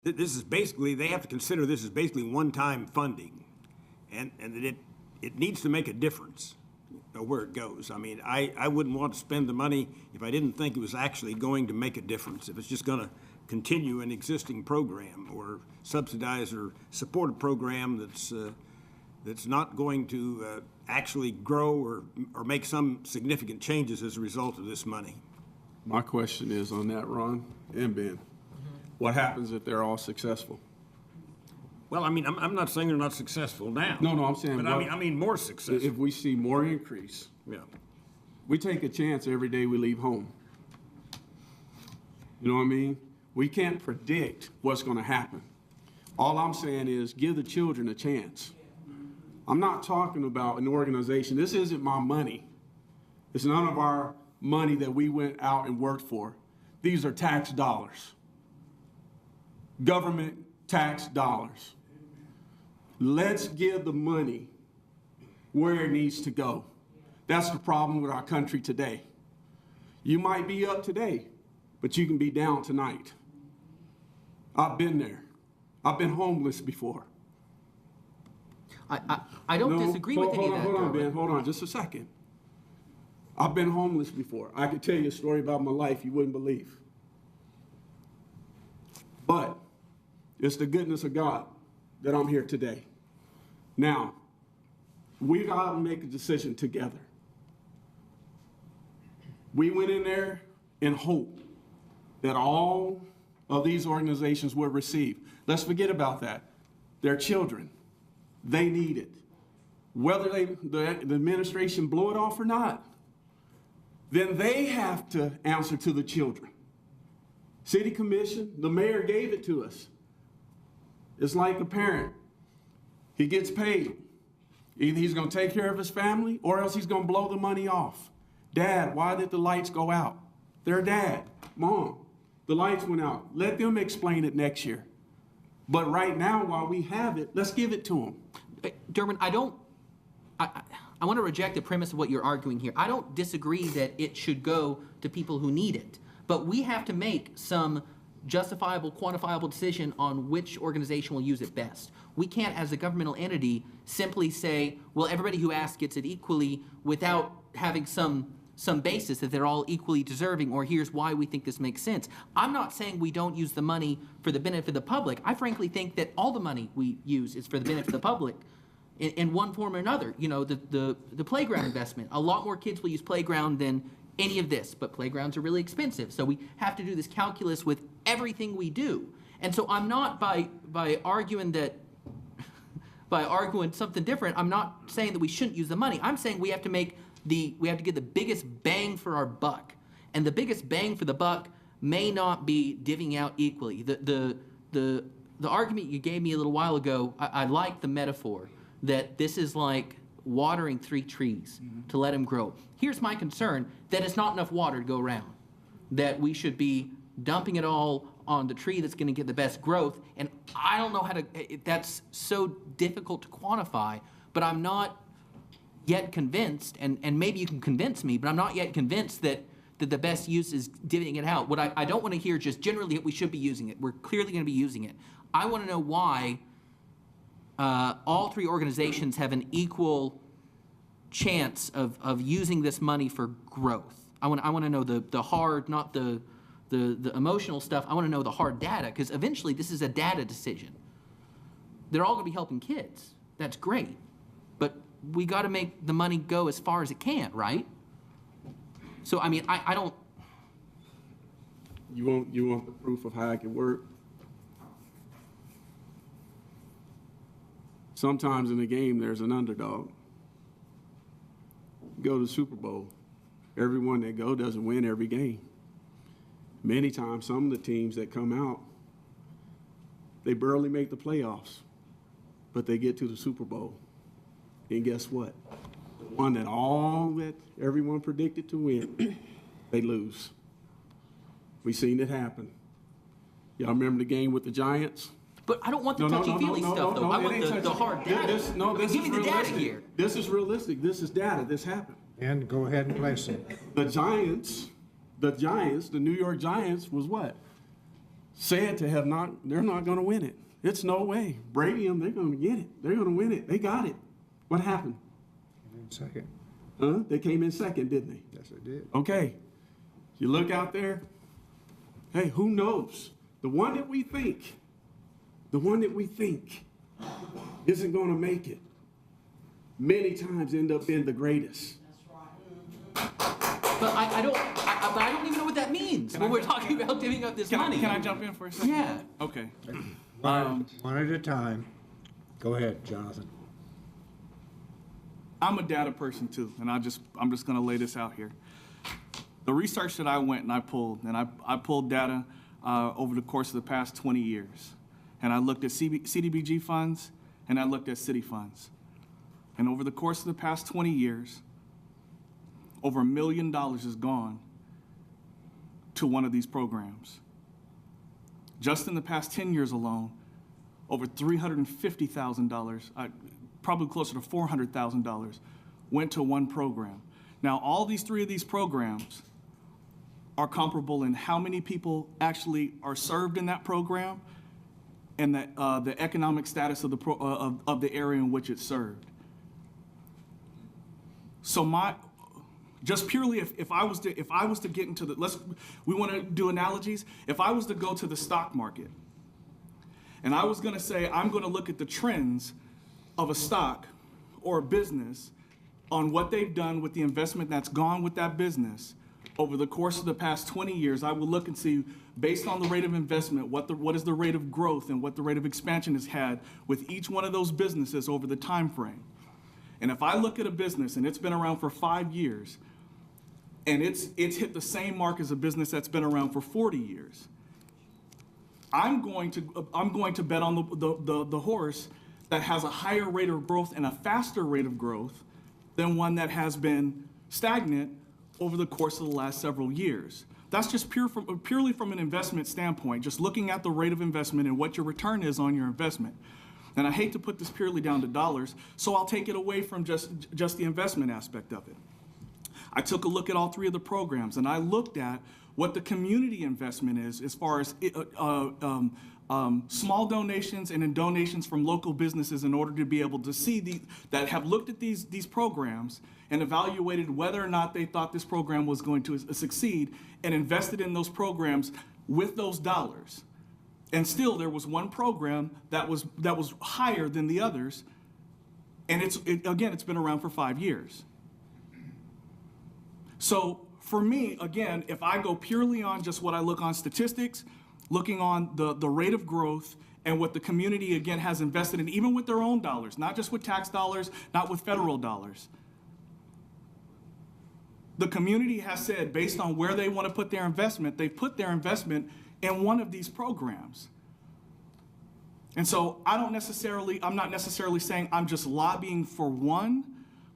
This is basically, they have to consider this as basically one-time funding, and that it needs to make a difference where it goes. I mean, I wouldn't want to spend the money if I didn't think it was actually going to make a difference. If it's just going to continue an existing program or subsidize or support a program that's not going to actually grow or make some significant changes as a result of this money. My question is on that, Ron and Ben. What happens if they're all successful? Well, I mean, I'm not saying they're not successful now. No, I'm saying, but I mean more successful. If we see more increase, Yeah. we take a chance every day we leave home. You know what I mean? We can't predict what's going to happen. All I'm saying is give the children a chance. I'm not talking about an organization. This isn't my money. It's none of our money that we went out and worked for. These are tax dollars. Government tax dollars. Let's give the money where it needs to go. That's the problem with our country today. You might be up today, but you can be down tonight. I've been there. I've been homeless before. I don't disagree with any of that. Hold on, Ben. Hold on just a second. I've been homeless before. I could tell you a story about my life you wouldn't believe. But it's the goodness of God that I'm here today. Now, we got to make a decision together. We went in there in hope that all of these organizations would receive. Let's forget about that. They're children. They need it. Whether the administration blow it off or not, then they have to answer to the children. City Commission, the mayor gave it to us. It's like a parent. He gets paid. Either he's going to take care of his family or else he's going to blow the money off. Dad, why did the lights go out? Their dad, Mom, the lights went out. Let them explain it next year. But right now, while we have it, let's give it to them. Durbin, I want to reject the premise of what you're arguing here. I don't disagree that it should go to people who need it, but we have to make some justifiable, quantifiable decision on which organization will use it best. We can't, as a governmental entity, simply say, well, everybody who asks gets it equally without having some basis that they're all equally deserving, or here's why we think this makes sense. I'm not saying we don't use the money for the benefit of the public. I frankly think that all the money we use is for the benefit of the public in one form or another. You know, the playground investment. A lot more kids will use playground than any of this, but playgrounds are really expensive. So we have to do this calculus with everything we do. And so I'm not, by arguing that, by arguing something different, I'm not saying that we shouldn't use the money. I'm saying we have to get the biggest bang for our buck. And the biggest bang for the buck may not be divvying out equally. The argument you gave me a little while ago, I like the metaphor that this is like watering 3 trees to let them grow. Here's my concern, that it's not enough water to go around, that we should be dumping it all on the tree that's going to get the best growth. And I don't know how to, that's so difficult to quantify, but I'm not yet convinced, and maybe you can convince me, but I'm not yet convinced that the best use is divvying it out. What I don't want to hear just generally that we should be using it. We're clearly going to be using it. I want to know why all 3 organizations have an equal chance of using this money for growth. I want to know the hard, not the emotional stuff. I want to know the hard data, because eventually this is a data decision. They're all going to be helping kids. That's great. But we got to make the money go as far as it can, right? So, I mean, I don't... You want the proof of how it can work? Sometimes in the game, there's an underdog. Go to the Super Bowl. Everyone that go doesn't win every game. Many times, some of the teams that come out, they barely make the playoffs, but they get to the Super Bowl. And guess what? The one that everyone predicted to win, they lose. We've seen it happen. Y'all remember the game with the Giants? But I don't want the touchy-feely stuff, though. I want the hard data. This Give me the data here. This is realistic. This is data. This happened. And go ahead and place it. The Giants, the New York Giants was what? said to have they're not going to win it. It's no way. Bradium, they're going to get it. They're going to win it. They got it. What happened? Second. Huh? They came in second, didn't they? Yes, I did. Okay. You look out there. Hey, who knows? The one that we think isn't going to make it, many times end up being the greatest. But I don't even know what that means when we're talking about giving up this money. Can I jump in for a second? Yeah. Okay. One at a time. Go ahead, Jonathan. I'm a data person too, and I'm just going to lay this out here. The research that I went and I pulled data over the course of the past 20 years, and I looked at CDBG funds and I looked at city funds, and over the course of the past 20 years, over $1 million has gone to one of these programs. Just in the past 10 years alone, over $350,000, probably closer to $400,000, went to one program. Now, all three of these programs are comparable in how many people actually are served in that program and the economic status of the area in which it's served. So just purely if I was to get into we want to do analogies. If I was to go to the stock market and I was going to say I'm going to look at the trends of a stock or a business on what they've done with the investment that's gone with that business over the course of the past 20 years, I will look and see, based on the rate of investment, what is the rate of growth and what the rate of expansion has had with each one of those businesses over the time frame. And if I look at a business and it's been around for 5 years and it's hit the same mark as a business that's been around for 40 years, I'm going to bet on the horse that has a higher rate of growth and a faster rate of growth than one that has been stagnant over the course of the last several years. That's just purely from an investment standpoint, just looking at the rate of investment and what your return is on your investment. And I hate to put this purely down to dollars, so I'll take it away from just the investment aspect of it. I took a look at all three of the programs, and I looked at what the community investment is as far as small donations and in donations from local businesses in order to be able to see that have looked at these programs and evaluated whether or not they thought this program was going to succeed and invested in those programs with those dollars. And still there was one program that was higher than the others, and it's been around for 5 years. So for me, again, if I go purely on just what I look on statistics, looking on the rate of growth and what the community, again, has invested in, even with their own dollars, not just with tax dollars, not with federal dollars. The community has said, based on where they want to put their investment, they put their investment in one of these programs. And so I'm not necessarily saying I'm just lobbying for one,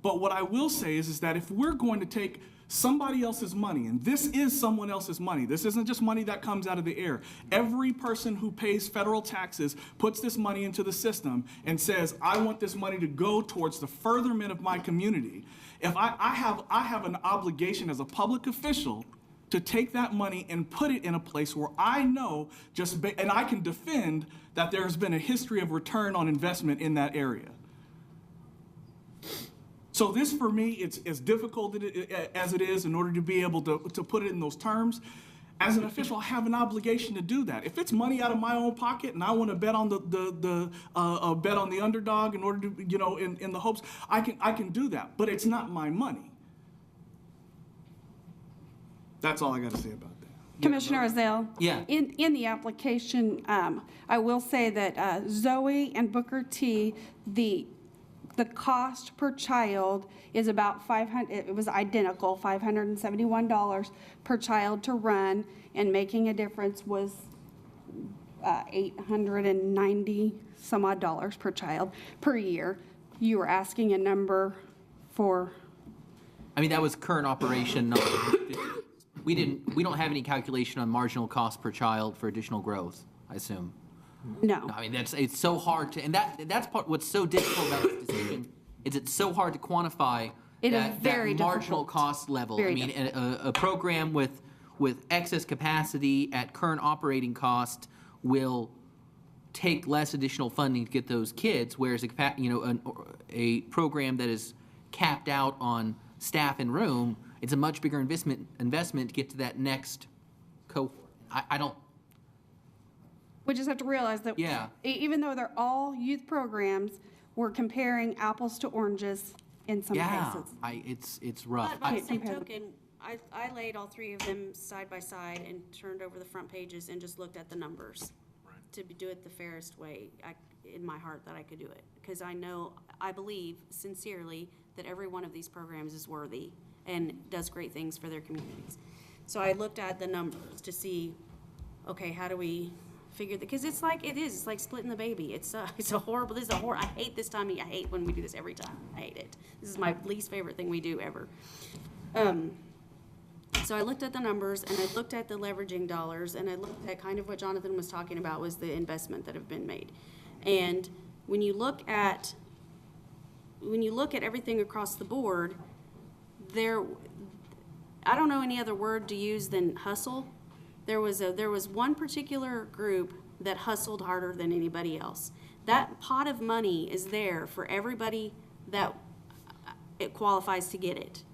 but what I will say is that if we're going to take somebody else's money, and this is someone else's money. This isn't just money that comes out of the air. Every person who pays federal taxes puts this money into the system and says, I want this money to go towards the furtherment of my community. If I have an obligation as a public official to take that money and put it in a place where I know and I can defend that there's been a history of return on investment in that area. So this, for me, it's as difficult as it is in order to be able to put it in those terms. As an official, I have an obligation to do that. If it's money out of my own pocket and I want to bet on bet on the underdog in order to, in the hopes, I can do that. But it's not my money. That's all I got to say about that. Commissioner Azale? Yeah. In the application, I will say that Zoe and Booker T, the cost per child is about it was identical, $571 per child to run, and Making a Difference was $890 some odd dollars per child per year. You were asking a number for? I mean, that was current operation. We don't have any calculation on marginal cost per child for additional growth, I assume. No. I mean, it's so hard to, and that's what's so difficult about this decision, is it's so hard to quantify It is that very marginal difficult. cost level. Very I mean, a program with with excess capacity at current operating cost will take less additional funding to get those kids, whereas a program that is capped out on staff and room, it's a much bigger investment to get to that next cohort. I don't. We just have to realize that Yeah. even though they're all youth programs, we're comparing apples to oranges in some Yeah, cases. it's rough. But by the same compare them. token, I laid all three of them side by side and turned over the front pages and just looked at the numbers. Do it the fairest way, in my heart, that I could do it. Because I believe sincerely that every one of these programs is worthy and does great things for their communities. So I looked at the numbers to see, okay, how do we figure that? Because it's like splitting the baby. It's a horrible, I hate this time, I hate when we do this every time. I hate it. This is my least favorite thing we do ever. So I looked at the numbers, and I looked at the leveraging dollars, and I looked at kind of what Jonathan was talking about was the investment that have been made. And when you look at everything across the board, I don't know any other word to use than hustle. There was one particular group that hustled harder than anybody else. That pot of money is there for everybody that it qualifies to get it.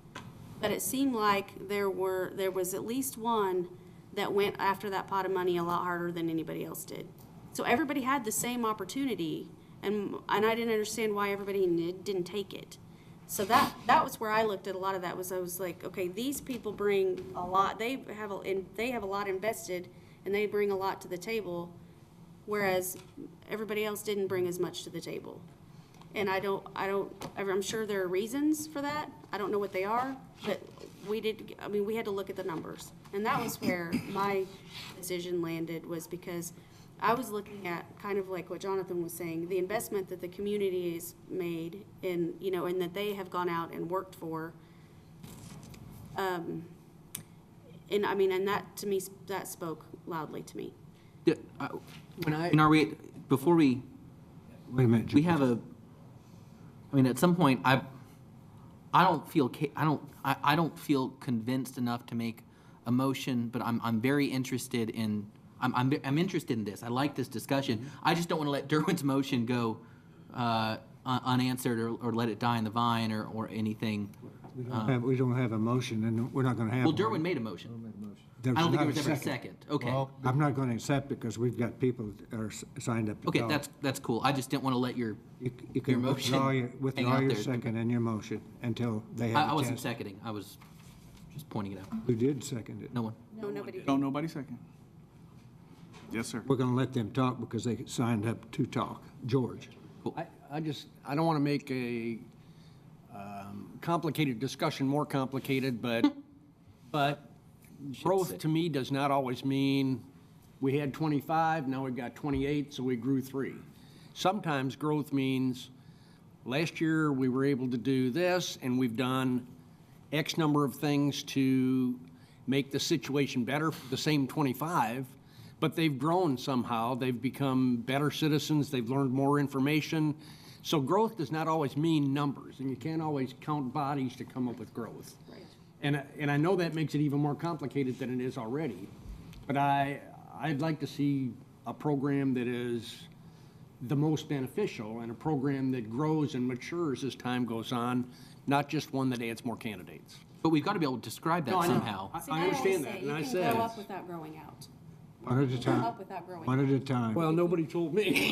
But it seemed like there was at least one that went after that pot of money a lot harder than anybody else did. So everybody had the same opportunity, and I didn't understand why everybody didn't take it. So that was where I looked at a lot of that. I was like, okay, these people bring a lot. They have a lot invested, and they bring a lot to the table, whereas everybody else didn't bring as much to the table. And I'm sure there are reasons for that. I don't know what they are, but we had to look at the numbers. And that was where my decision landed, was because I was looking at kind of like what Jonathan was saying, the investment that the community has made and that they have gone out and worked for. And that to me, that spoke loudly to me. Wait a minute, we have at some point, I don't feel convinced enough to make a motion, but I'm very interested in, I'm interested in this. I like this discussion. I just don't want to let Derwin's motion go unanswered or let it die in the vine or anything. We don't have a motion, and we're not going to have Well, one. Derwin made a motion. There's I don't think not there was ever a second. Okay. Well, I'm not going to accept because we've got people that are signed up to Okay, talk. that's cool. I just didn't want to let your You can motion hang withdraw out your there. second and your motion until they have a chance. I wasn't seconding. I was just pointing it out. Who did second it? No one. No, nobody did. No, nobody second. Yes, sir. We're going to let them talk because they signed up to talk. George? I don't want to make a complicated discussion more complicated, but growth to me does not always mean we had 25, now we've got 28, so we grew 3. Sometimes growth means last year we were able to do this, and we've done X number of things to make the situation better for the same 25, but they've grown somehow. They've become better citizens. They've learned more information. So growth does not always mean numbers, and you can't always count bodies to come up with growth. Right. And I know that makes it even more complicated than it is already, but I'd like to see a program that is the most beneficial and a program that grows and matures as time goes on, not just one that adds more candidates. But we've got to be able to describe that No, I know. somehow. I understand that, and I You can said, grow up without growing out. One at a time. Up without growing. One at a time. Well, nobody told me.